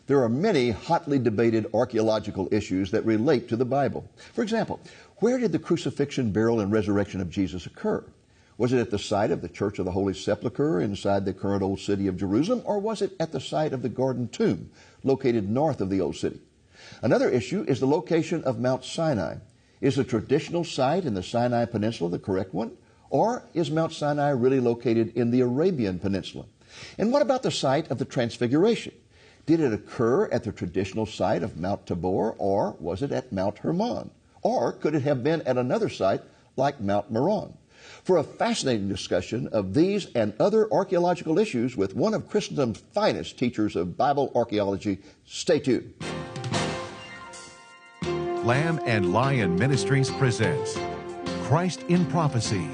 There are many hotly debated archaeological issues that relate to the Bible. For example, where did the crucifixion, burial, and resurrection of Jesus occur? Was it at the site of the Church of the Holy Sepulchre inside the current Old City of Jerusalem, or was it at the site of the Garden Tomb, located north of the Old City? Another issue is the location of Mount Sinai. Is the traditional site in the Sinai Peninsula the correct one, or is Mount Sinai really located in the Arabian Peninsula? And what about the site of the Transfiguration? Did it occur at the traditional site of Mount Tabor, or was it at Mount Hermon? Or could it have been at another site like Mount Meron? For a fascinating discussion of these and other archaeological issues with one of Christendom's finest teachers of Bible archaeology, stay tuned. Lamb and Lion Ministries presents Christ in Prophecy,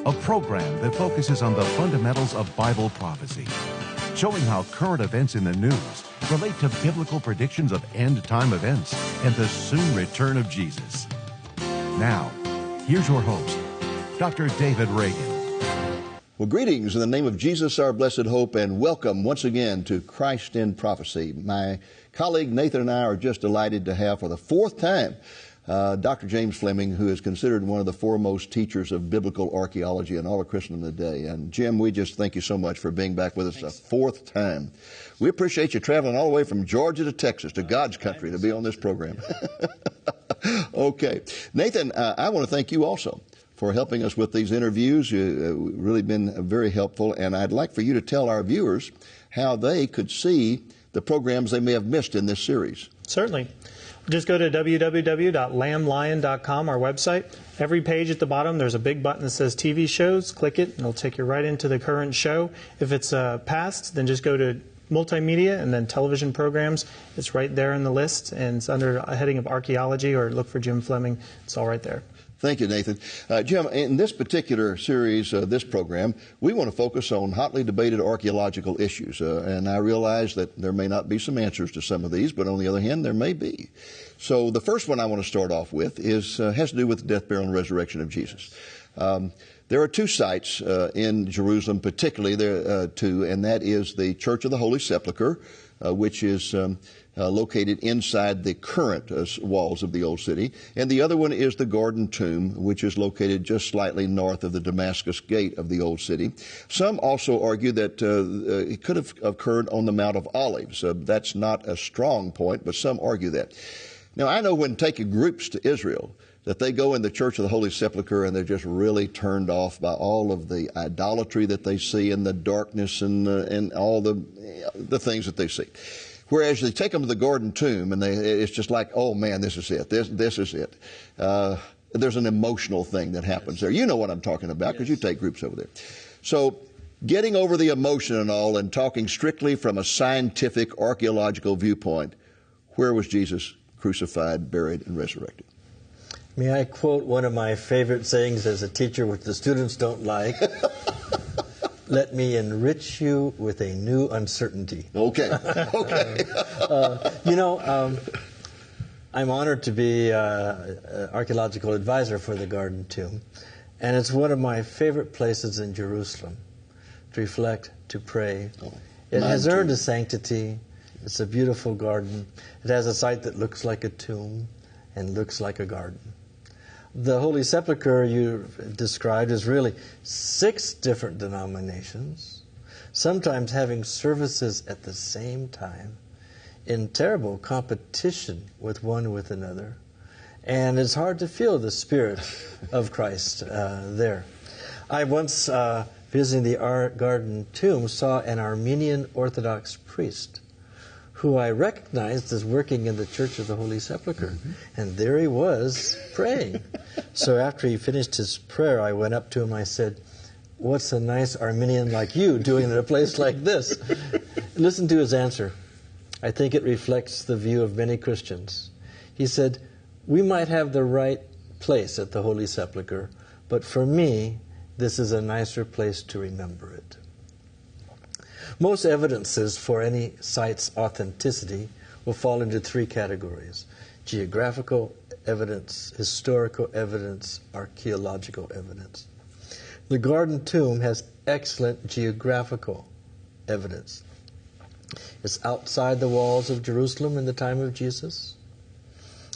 a program that focuses on the fundamentals of Bible prophecy, showing how current events in the news relate to biblical predictions of end-time events and the soon return of Jesus. Now, here's your host, Dr. David Reagan. Well, greetings in the name of Jesus, our blessed hope, and welcome once again to Christ in Prophecy. My colleague Nathan and I are just delighted to have for the fourth time Dr. James Fleming, who is considered one of the foremost teachers of biblical archaeology in all of Christendom today. And Jim, we just thank you so much for being back with us a fourth time. We appreciate you traveling all the way from Georgia to Texas, to God's country, to be on this program. Okay. Nathan, I want to thank you also for helping us with these interviews. You've really been very helpful, and I'd like for you to tell our viewers how they could see the programs they may have missed in this series. Certainly. Just go to www.lamblion.com, our website. Every page at the bottom, there's a big button that says TV shows. Click it, and it'll take you right into the current show. If it's past, then just go to multimedia and then television programs. It's right there in the list, and it's under a heading of archaeology, or look for Jim Fleming. It's all right there. Thank you, Nathan. Jim, in this particular series, this program, we want to focus on hotly debated archaeological issues. And I realize that there may not be some answers to some of these, but on the other hand, there may be. So the first one I want to start off with has to do with the death, burial, and resurrection of Jesus. There are two sites in Jerusalem, particularly two, and that is the Church of the Holy Sepulchre, which is located inside the current walls of the Old City, and the other one is the Garden Tomb, which is located just slightly north of the Damascus Gate of the Old City. Some also argue that it could have occurred on the Mount of Olives. That's not a strong point, but some argue that. Now, I know when taking groups to Israel, that they go in the Church of the Holy Sepulchre and they're just really turned off by all of the idolatry that they see and the darkness and all the things that they see. Whereas they take them to the Garden Tomb and it's just like, oh man, this is it. This is it. There's an emotional thing that happens there. You know what I'm talking about because you take groups over there. So getting over the emotion and all and talking strictly from a scientific archaeological viewpoint, where was Jesus crucified, buried, and resurrected? May I quote one of my favorite sayings as a teacher, which the students don't like? Let me enrich you with a new uncertainty. Okay. Okay. I'm honored to be an archaeological advisor for the Garden Tomb, and it's one of my favorite places in Jerusalem to reflect, to pray. It has earned a sanctity. It's a beautiful garden. It has a site that looks like a tomb and looks like a garden. The Holy Sepulchre you described is really 6 different denominations, sometimes having services at the same time, in terrible competition with one with another. And it's hard to feel the spirit of Christ there. I once, visiting the Garden Tomb, saw an Armenian Orthodox priest who I recognized as working in the Church of the Holy Sepulchre. And there he was praying. So after he finished his prayer, I went up to him. I said, "What's a nice Armenian like you doing in a place like this?" Listen to his answer. I think it reflects the view of many Christians. He said, "We might have the right place at the Holy Sepulchre, but for me, this is a nicer place to remember it." Most evidences for any site's authenticity will fall into 3 categories: geographical evidence, historical evidence, archaeological evidence. The Garden Tomb has excellent geographical evidence. It's outside the walls of Jerusalem in the time of Jesus.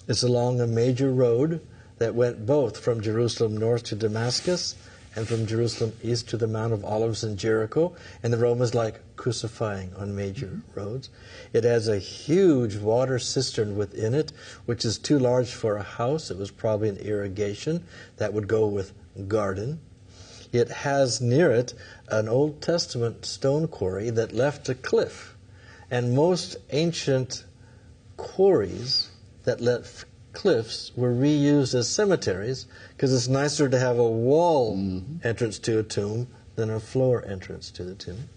It's along a major road that went both from Jerusalem north to Damascus and from Jerusalem east to the Mount of Olives in Jericho. And the Romans like crucifying on major roads. It has a huge water cistern within it, which is too large for a house. It was probably an irrigation that would go with garden. It has near it an Old Testament stone quarry that left a cliff. And most ancient quarries that left cliffs were reused as cemeteries because it's nicer to have a wall entrance to a tomb than a floor entrance to the tomb.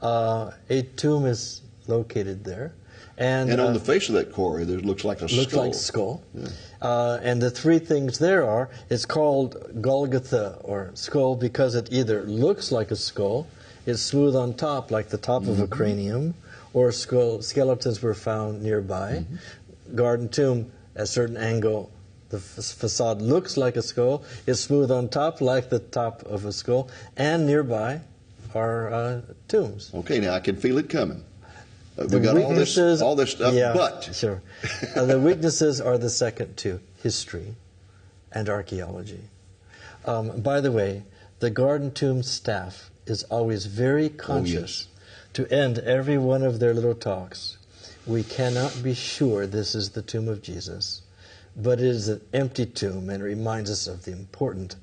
A tomb is located there. And on the face of that quarry, there looks like a skull. Looks like a skull. Yeah. And the three things there are, it's called Golgotha, or skull, because it either looks like a skull, it's smooth on top, like the top of a cranium, or skeletons were found nearby. Garden tomb, at a certain angle, the facade looks like a skull, it's smooth on top, like the top of a skull, and nearby are tombs. Okay, now I can feel it coming. The We've got weaknesses, all this stuff, yeah, but... Sure. The weaknesses are the second two, history and archaeology. By the way, the Garden Tomb staff is always very conscious to end every one of their little talks. We cannot be sure this is the tomb of Jesus, but it is an empty tomb and reminds us of the importance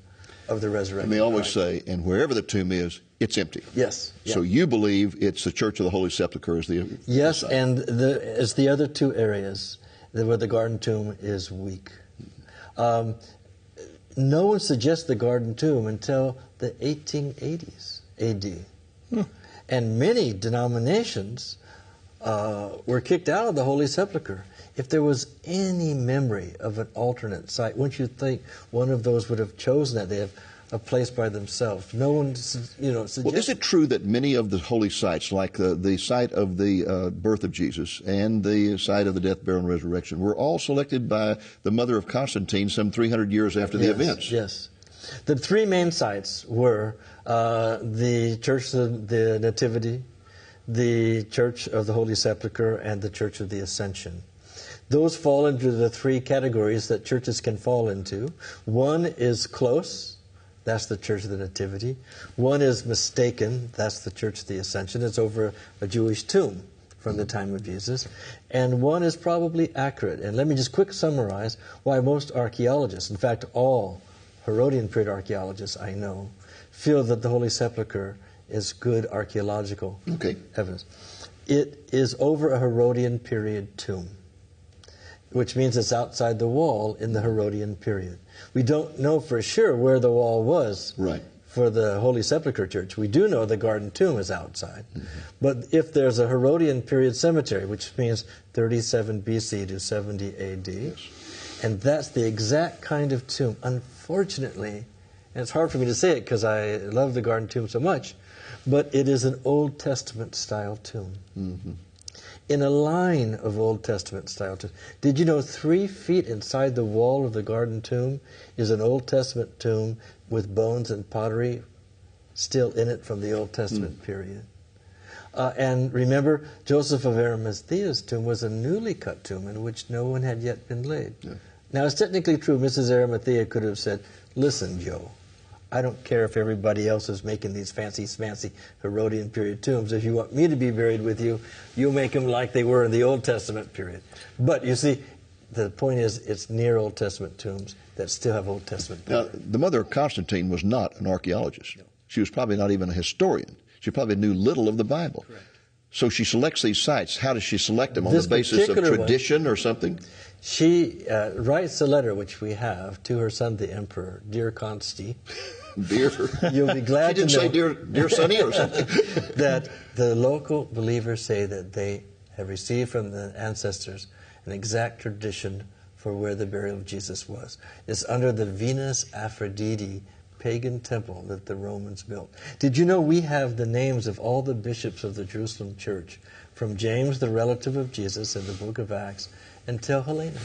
of the resurrection. And they always say, and wherever the tomb is, it's empty. Yes. So you believe it's the Church of the Holy Sepulchre is the Yes, site. and it's the other two areas where the Garden Tomb is weak. No one suggests the Garden Tomb until the 1880s AD. And many denominations were kicked out of the Holy Sepulchre. If there was any memory of an alternate site, wouldn't you think one of those would have chosen that? They have a place by themselves. No one, suggests. Well, is it true that many of the holy sites, like the site of the birth of Jesus and the site of the death, burial, and resurrection, were all selected by the mother of Constantine some 300 years after the events? Yes. The three main sites were the Church of the Nativity, the Church of the Holy Sepulchre, and the Church of the Ascension. Those fall into the three categories that churches can fall into. One is close, that's the Church of the Nativity. One is mistaken, that's the Church of the Ascension. It's over a Jewish tomb from the time of Jesus. And one is probably accurate. And let me just quick summarize why most archaeologists, in fact all Herodian period archaeologists I know, feel that the Holy Sepulchre is good archaeological evidence. It is over a Herodian period tomb, which means it's outside the wall in the Herodian period. We don't know for sure where the wall was for the Holy Sepulchre Church. We do know the Garden Tomb is outside. But if there's a Herodian period cemetery, which means 37 BC to 70 AD, and that's the exact kind of tomb, unfortunately, and it's hard for me to say it because I love the Garden Tomb so much, but it is an Old Testament style tomb. In a line of Old Testament style tombs. Did you know 3 feet inside the wall of the Garden Tomb is an Old Testament tomb with bones and pottery still in it from the Old Testament period? And remember, Joseph of Arimathea's tomb was a newly cut tomb in which no one had yet been laid. Now, it's technically true. Mrs. Arimathea could have said, listen, Joe, I don't care if everybody else is making these fancy Herodian period tombs. If you want me to be buried with you, you make them like they were in the Old Testament period. But you see, the point is it's near Old Testament tombs that still have Old Testament period. Now, the mother of Constantine was not an archaeologist. She was probably not even a historian. She probably knew little of the Bible. So she selects these sites. How does she select them? On the basis of tradition or something? She writes a letter, which we have, to her son, the emperor, Dear Consti. Dear. You'll be glad to know. She didn't say dear Sonny or something. That the local believers say that they have received from the ancestors an exact tradition for where the burial of Jesus was. It's under the Venus Aphrodite pagan temple that the Romans built. Did you know we have the names of all the bishops of the Jerusalem church, from James, the relative of Jesus, in the book of Acts, until Helena.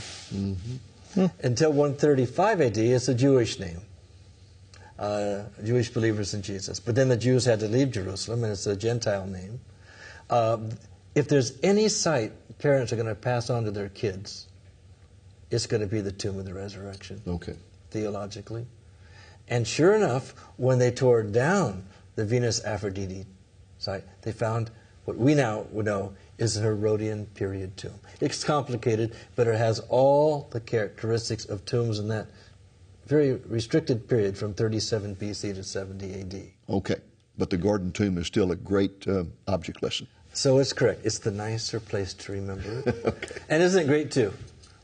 Until 135 AD, it's a Jewish name. Jewish believers in Jesus. But then the Jews had to leave Jerusalem, and it's a Gentile name. If there's any site parents are going to pass on to their kids, it's going to be the tomb of the resurrection, Okay. theologically. And sure enough, when they tore down the Venus Aphrodite site, they found what we now would know is a Herodian period tomb. It's complicated, but it has all the characteristics of tombs in that very restricted period from 37 BC to 70 AD. Okay. But the Garden Tomb is still a great object lesson. So it's correct. It's the nicer place to remember it. Okay. And isn't it great, too?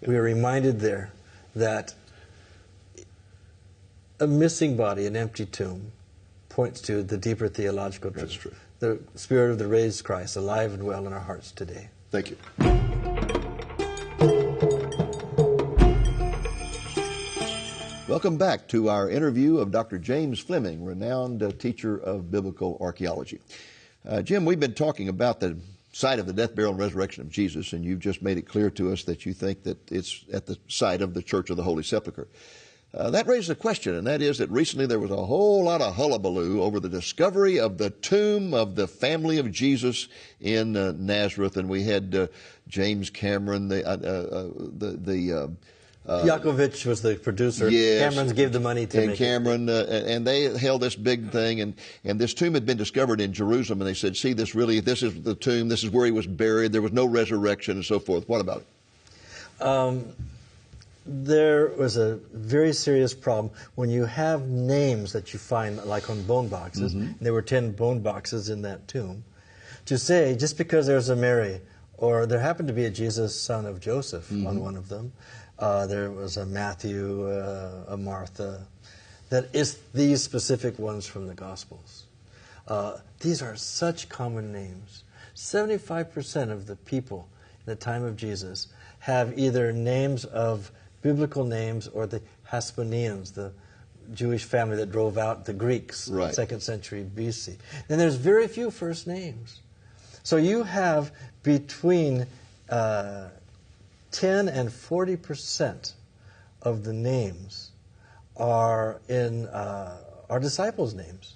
We are reminded there that a missing body, an empty tomb, points to the deeper theological truth. That's true. The Spirit of the raised Christ, alive and well in our hearts today. Thank you. Welcome back to our interview of Dr. James Fleming, renowned teacher of biblical archaeology. Jim, we've been talking about the site of the death, burial, and resurrection of Jesus, and you've just made it clear to us that you think that it's at the site of the Church of the Holy Sepulchre. That raises a question, and that is that recently there was a whole lot of hullabaloo over the discovery of the tomb of the family of Jesus in Nazareth, and we had James Cameron, Yakovich was the producer. Yes. Cameron's gave the money to and make Cameron, and they held this big thing, and this tomb had been discovered in Jerusalem, and they said, see, this is the tomb, this is where he was buried, there was no resurrection, and so forth. What about it? There was a very serious problem when you have names that you find, like on bone boxes, and there were 10 bone boxes in that tomb, to say, just because there's a Mary, or there happened to be a Jesus, son of Joseph, on one of them, there was a Matthew, a Martha, that is these specific ones from the Gospels. These are such common names. 75% of the people in the time of Jesus have either names of biblical names or the Hasmoneans, the Jewish family that drove out the Greeks, Right. 2nd century BC. And there's very few first names. So you have between 10 and 40% of the names are in are disciples' names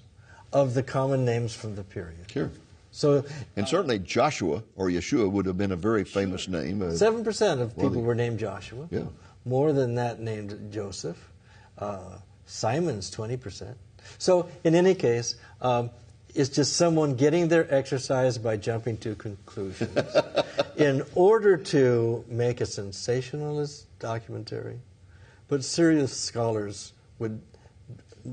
of the common names from the period. Sure. So, And certainly Joshua or Yeshua would have been a very famous name. 7% of people were named Joshua. Yeah. More than that named Joseph. Simon's 20%. So, in any case, it's just someone getting their exercise by jumping to conclusions in order to make a sensationalist documentary. But serious scholars would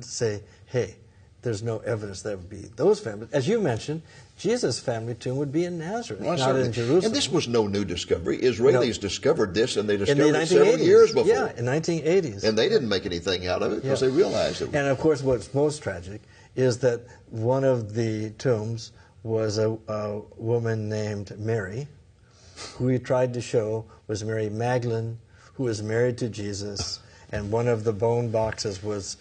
say, hey, there's no evidence that would be those families. As you mentioned, Jesus' family tomb would be in Nazareth, Well, not certainly. in Jerusalem. And this was no new discovery. Israelis discovered this, and they in the discovered it 1980s. several years before. Yeah, in 1980s. And they didn't make anything out of it because they realized it. And of course, what's most tragic is that one of the tombs was a woman named Mary, who we tried to show was Mary Magdalene, who was married to Jesus, and one of the bone boxes was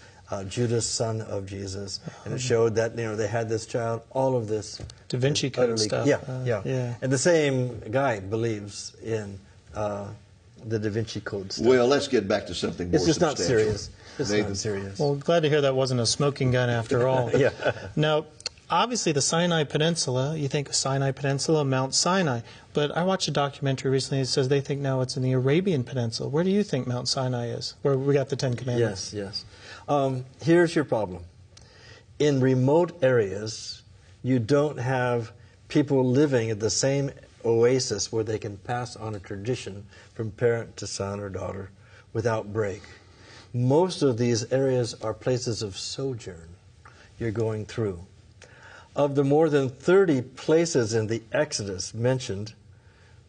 Judas, son of Jesus, and it showed that they had this child. All of this Da Vinci Code stuff. Yeah. And the same guy believes in the Da Vinci Code stuff. Well, let's get back to something more It's just not substantial. serious. It's Nathan. not serious. Well, glad to hear that wasn't a smoking gun after all. Yeah. Now, obviously the Sinai Peninsula, you think Sinai Peninsula, Mount Sinai, but I watched a documentary recently that says they think now it's in the Arabian Peninsula. Where do you think Mount Sinai is, where we got the Ten Commandments? Yes. Here's your problem. In remote areas, you don't have people living at the same oasis where they can pass on a tradition from parent to son or daughter without break. Most of these areas are places of sojourn you're going through. Of the more than 30 places in the Exodus mentioned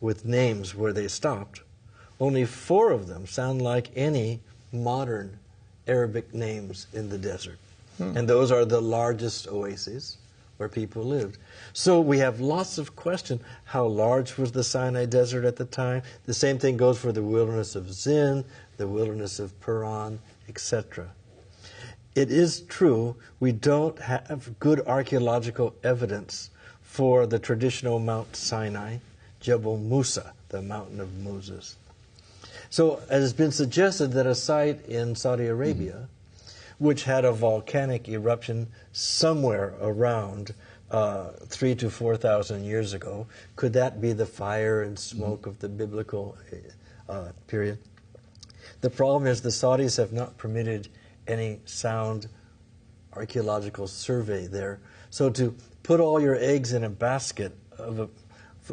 with names where they stopped, only 4 of them sound like any modern Arabic names in the desert. And those are the largest oases where people lived. So we have lots of questions. How large was the Sinai Desert at the time? The same thing goes for the wilderness of Zin, the wilderness of Paran, etc. It is true we don't have good archaeological evidence for the traditional Mount Sinai, Jebel Musa, the mountain of Moses. So it has been suggested that a site in Saudi Arabia, which had a volcanic eruption somewhere around 3,000 to 4,000 years ago. Could that be the fire and smoke of the biblical period? The problem is the Saudis have not permitted any sound archaeological survey there. So to put all your eggs in a basket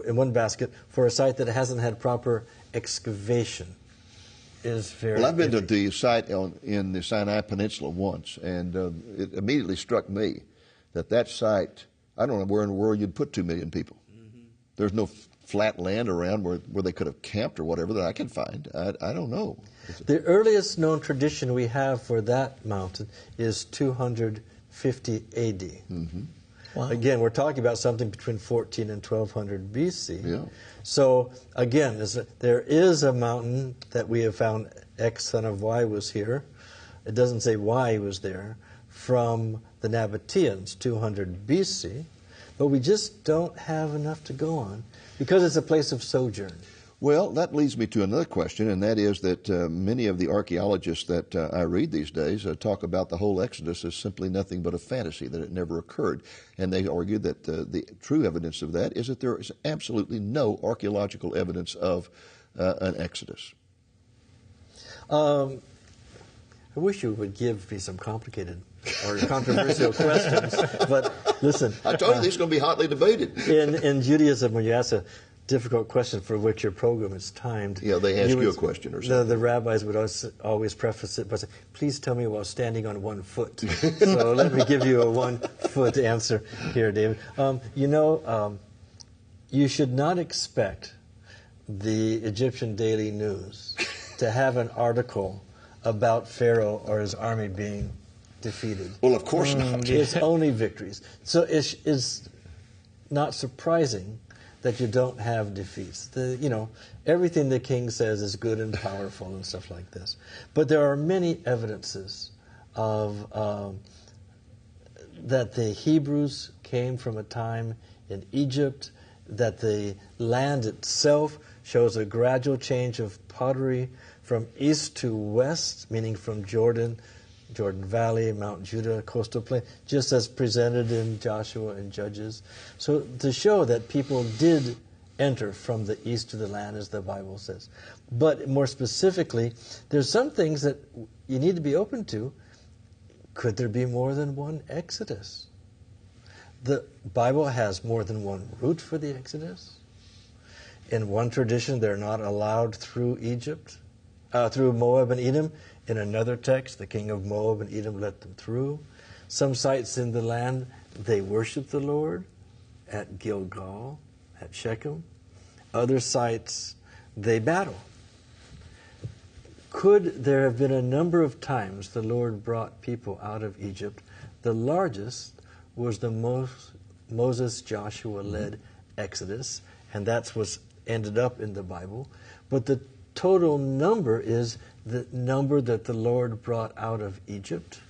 in one basket for a site that hasn't had proper excavation is very. Well, I've been to the site in the Sinai Peninsula once, and it immediately struck me that site. I don't know where in the world you'd put 2 million people. Mm-hmm. There's no flat land around where they could have camped or whatever that I can find. I don't know. The earliest known tradition we have for that mountain is 250 AD. Mm-hmm. Wow. Again, we're talking about something between 14 and 1200 BC. Yeah. So, again, there is a mountain that we have found X son of Y was here. It doesn't say why he was there. From the Nabateans, 200 BC. But we just don't have enough to go on because it's a place of sojourn. Well, that leads me to another question, and that is that many of the archaeologists that I read these days talk about the whole Exodus as simply nothing but a fantasy, that it never occurred. And they argue that the true evidence of that is that there is absolutely no archaeological evidence of an Exodus. I wish you would give me some complicated or controversial questions, but listen. I told you this is going to be hotly debated. In Judaism, when you ask a difficult question for which your program is timed. Yeah, they ask you a question or something. The rabbis would always preface it by saying, please tell me while standing on 1 foot. So let me give you a 1 foot answer here, David. You should not expect the Egyptian Daily News to have an article about Pharaoh or his army being defeated. Well, of course not. It's only victories. So it's not surprising that you don't have defeats. Everything the king says is good and powerful and stuff like this. But there are many evidences of that the Hebrews came from a time in Egypt, that the land itself shows a gradual change of pottery from east to west, meaning from Jordan Valley, Mount Judah, coastal plain, just as presented in Joshua and Judges. So to show that people did enter from the east to the land, as the Bible says. But more specifically, there's some things that you need to be open to. Could there be more than one Exodus? The Bible has more than one route for the Exodus. In one tradition, they're not allowed through Egypt, through Moab and Edom. In another text, the king of Moab and Edom let them through. Some sites in the land, they worship the Lord at Gilgal, at Shechem. Other sites, they battle. Could there have been a number of times the Lord brought people out of Egypt? The largest was the Moses-Joshua-led Exodus, and that's what's ended up in the Bible. But the total number is the number that the Lord brought out of Egypt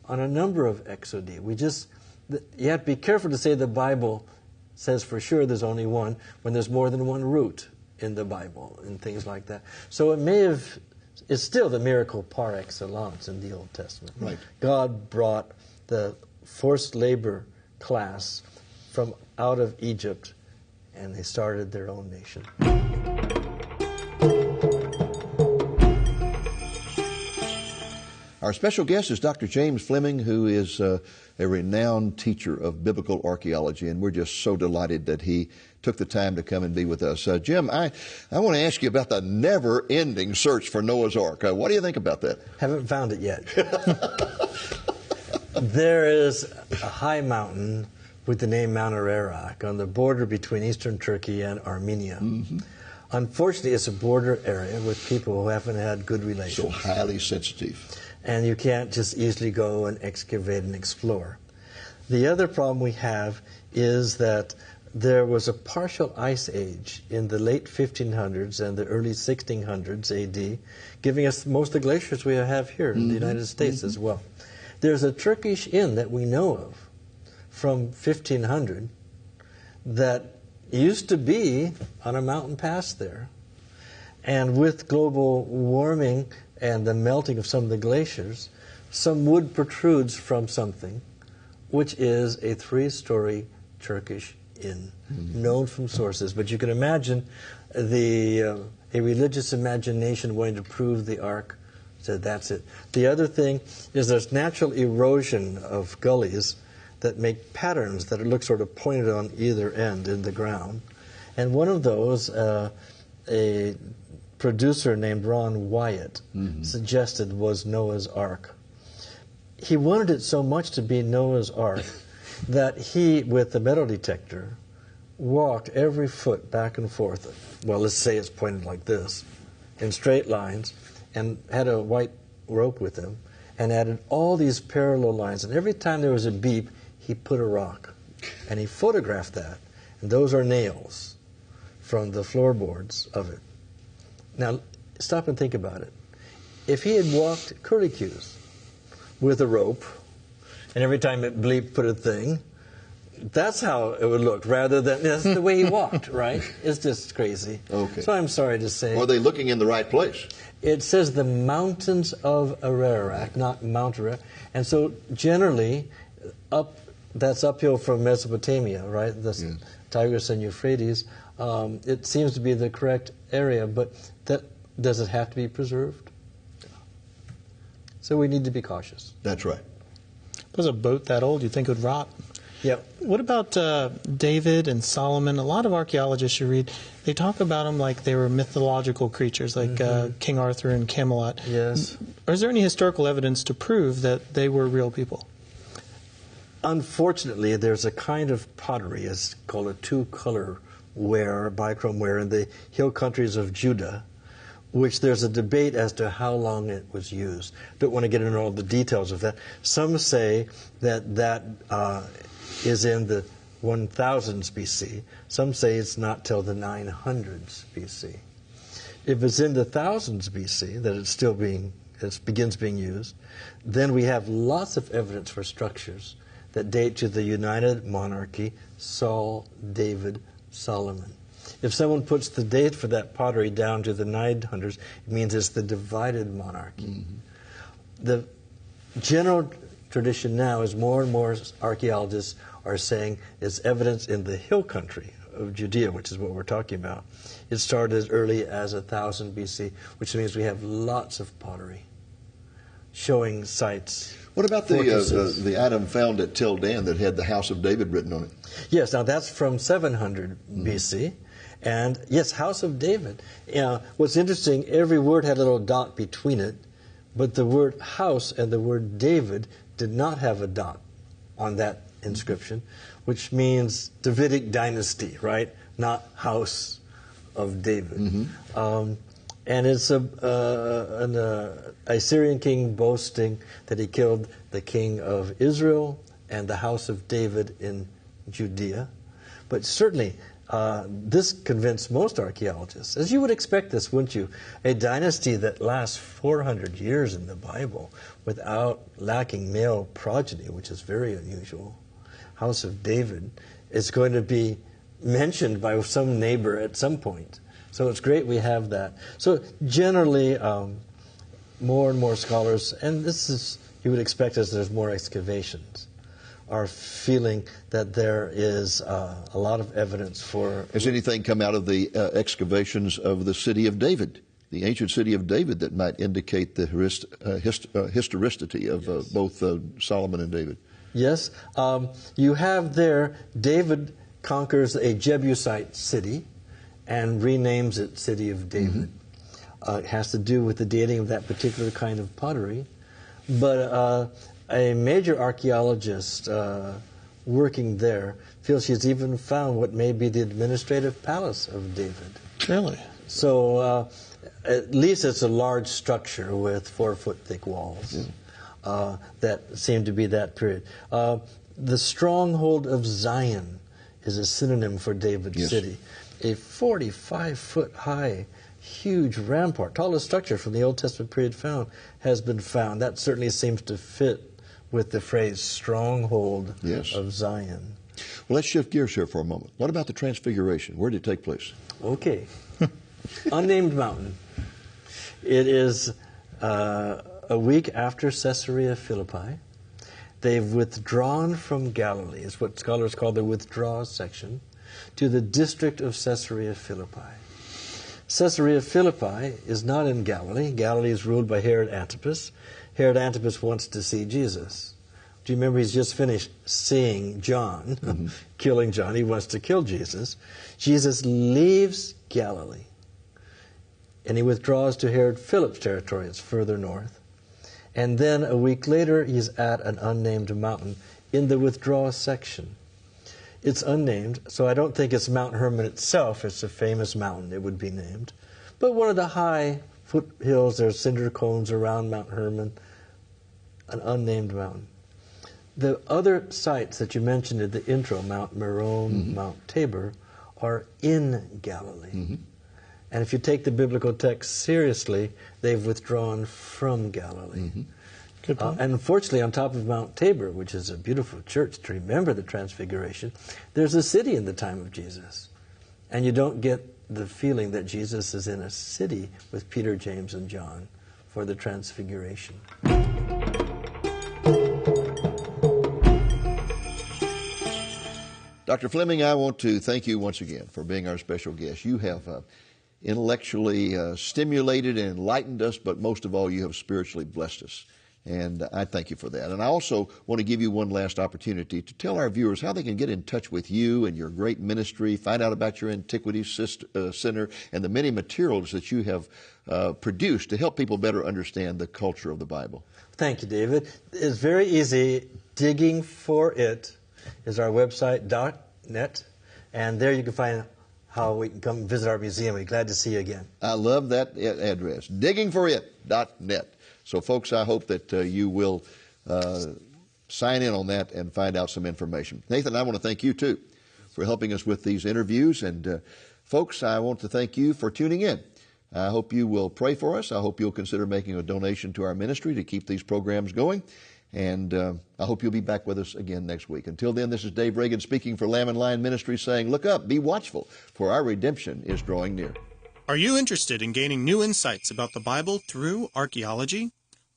on a number of exodi. You have to be careful to say the Bible says for sure there's only one when there's more than one route in the Bible and things like that. So it's still the miracle par excellence in the Old Testament. Right. God brought the forced labor class from out of Egypt, and they started their own nation. Our special guest is Dr. James Fleming, who is a renowned teacher of biblical archaeology, and we're just so delighted that he took the time to come and be with us. Jim, I want to ask you about the never-ending search for Noah's Ark. What do you think about that? Haven't found it yet. There is a high mountain with the name Mount Ararat on the border between eastern Turkey and Armenia. Mm-hmm. Unfortunately, it's a border area with people who haven't had good relations. So highly sensitive. And you can't just easily go and excavate and explore. The other problem we have is that there was a partial ice age in the late 1500s and the early 1600s AD, giving us most of the glaciers we have here in the United States as well. There's a Turkish inn that we know of from 1500 that used to be on a mountain pass there. And with global warming and the melting of some of the glaciers, some wood protrudes from something which is a 3-story Turkish inn, known from sources. But you can imagine a religious imagination wanting to prove the ark. Said that's it. The other thing is there's natural erosion of gullies that make patterns that look sort of pointed on either end in the ground. And one of those, a producer named Ron Wyatt suggested was Noah's Ark. He wanted it so much to be Noah's Ark that he, with the metal detector, walked every foot back and forth. Well, let's say it's pointed like this, in straight lines, and had a white rope with him, and added all these parallel lines. And every time there was a beep, he put a rock. And he photographed that. And those are nails from the floorboards of it. Now, stop and think about it. If he had walked curlicues with a rope, and every time it bleeped, put a thing, that's how it would look, rather than that's the way he walked, right? It's just crazy. Okay. So I'm sorry to say. Are they looking in the right place? It says the mountains of Ararat, not Mount Ararat. And so generally, that's uphill from Mesopotamia, right? The Tigris and Euphrates. It seems to be the correct area, but does it have to be preserved? So we need to be cautious. That's right. Was a boat that old, you think it would rot? Yep. What about David and Solomon? A lot of archaeologists you read, they talk about them like they were mythological creatures, like King Arthur and Camelot. Yes. Or is there any historical evidence to prove that they were real people? Unfortunately, there's a kind of pottery, it's called a two-color ware, bichrome ware, in the hill countries of Judah, which there's a debate as to how long it was used. Don't want to get into all the details of that. Some say that is in the 1000s BC. Some say it's not till the 900s BC. If it's in the thousands BC that it begins being used, then we have lots of evidence for structures that date to the United Monarchy, Saul, David, Solomon. If someone puts the date for that pottery down to the 900s, it means it's the divided monarchy. The general tradition now is more and more archaeologists are saying it's evidence in the hill country of Judea, which is what we're talking about. It started as early as 1000 BC, which means we have lots of pottery showing sites. What about the item found at Tel Dan that had the House of David written on it? Yes, now that's from 700 BC. And yes, House of David. What's interesting, every word had a little dot between it, but the word house and the word David did not have a dot on that inscription, which means Davidic dynasty, right? Not House of David. And it's an Assyrian king boasting that he killed the king of Israel and the house of David in Judea. But certainly, this convinced most archaeologists, as you would expect this, wouldn't you? A dynasty that lasts 400 years in the Bible without lacking male progeny, which is very unusual. House of David is going to be mentioned by some neighbor at some point. So it's great we have that. So generally, more and more scholars, and this is, you would expect as there's more excavations, are feeling that there is a lot of evidence for... Has anything come out of the excavations of the city of David, the ancient city of David, that might indicate the historicity of both Solomon and David? Yes. You have there, David conquers a Jebusite city and renames it City of David. It has to do with the dating of that particular kind of pottery. But a major archaeologist working there feels she's even found what may be the administrative palace of David. Really? So at least it's a large structure with 4-foot thick walls that seem to be that period. The stronghold of Zion is a synonym for David's city. A 45-foot high, huge rampart, tallest structure from the Old Testament period found, has been found. That certainly seems to fit with the phrase stronghold of Zion. Well, let's shift gears here for a moment. What about the Transfiguration? Where did it take place? Okay. Unnamed mountain. It is a week after Caesarea Philippi. they've withdrawn from Galilee, is what scholars call the withdraw section, to the district of Caesarea Philippi. Caesarea Philippi is not in Galilee. Galilee is ruled by Herod Antipas. Herod Antipas wants to see Jesus. Do you remember he's just finished seeing John, killing John? He wants to kill Jesus. Jesus leaves Galilee, and he withdraws to Herod Philip's territory. It's further north. And then a week later, he's at an unnamed mountain in the withdraw section. It's unnamed, so I don't think it's Mount Hermon itself. It's a famous mountain, it would be named. But one of the high foothills, there's cinder cones around Mount Hermon, an unnamed mountain. The other sites that you mentioned in the intro, Mount Meron, Mount Tabor, are in Galilee. And if you take the biblical text seriously, they've withdrawn from Galilee. And unfortunately, on top of Mount Tabor, which is a beautiful church to remember the Transfiguration, there's a city in the time of Jesus. And you don't get the feeling that Jesus is in a city with Peter, James, and John for the Transfiguration. Dr. Fleming, I want to thank you once again for being our special guest. You have intellectually stimulated and enlightened us, but most of all, you have spiritually blessed us. And I thank you for that. And I also want to give you one last opportunity to tell our viewers how they can get in touch with you and your great ministry, find out about your Antiquities Center, and the many materials that you have produced to help people better understand the culture of the Bible. Thank you, David. It's very easy. Digging for It is our website, .net, and there you can find how we can come visit our museum. We're glad to see you again. I love that address, diggingforit.net. So, folks, I hope that you will sign in on that and find out some information. Nathan, I want to thank you, too, for helping us with these interviews. And, folks, I want to thank you for tuning in. I hope you will pray for us. I hope you'll consider making a donation to our ministry to keep these programs going. And I hope you'll be back with us again next week. Until then, this is Dave Reagan speaking for Lamb and Lion Ministries saying, look up, be watchful, for our redemption is drawing near. Are you interested in gaining new insights about the Bible through archaeology?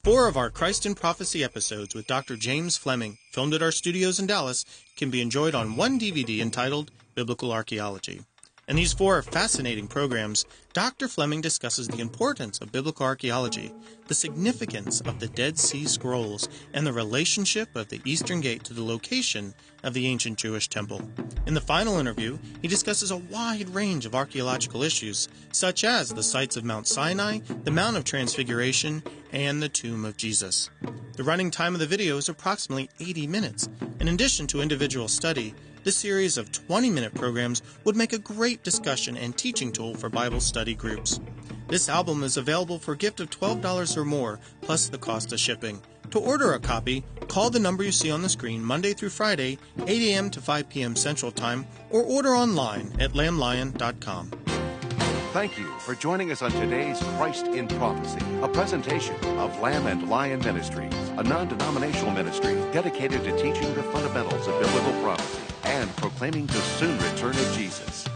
4 of our Christ in Prophecy episodes with Dr. James Fleming, filmed at our studios in Dallas, can be enjoyed on one DVD entitled Biblical Archaeology. In these 4 fascinating programs, Dr. Fleming discusses the importance of biblical archaeology, the significance of the Dead Sea Scrolls, and the relationship of the Eastern Gate to the location of the ancient Jewish temple. In the final interview, he discusses a wide range of archaeological issues, such as the sites of Mount Sinai, the Mount of Transfiguration, and the tomb of Jesus. The running time of the video is approximately 80 minutes. In addition to individual study, this series of 20-minute programs would make a great discussion and teaching tool for Bible study groups. This album is available for a gift of $12 or more, plus the cost of shipping. To order a copy, call the number you see on the screen Monday through Friday, 8 a.m. to 5 p.m. Central Time, or order online at lamblion.com. Thank you for joining us on today's Christ in Prophecy, a presentation of Lamb and Lion Ministries, a non-denominational ministry dedicated to teaching the fundamentals of biblical prophecy and proclaiming the soon return of Jesus.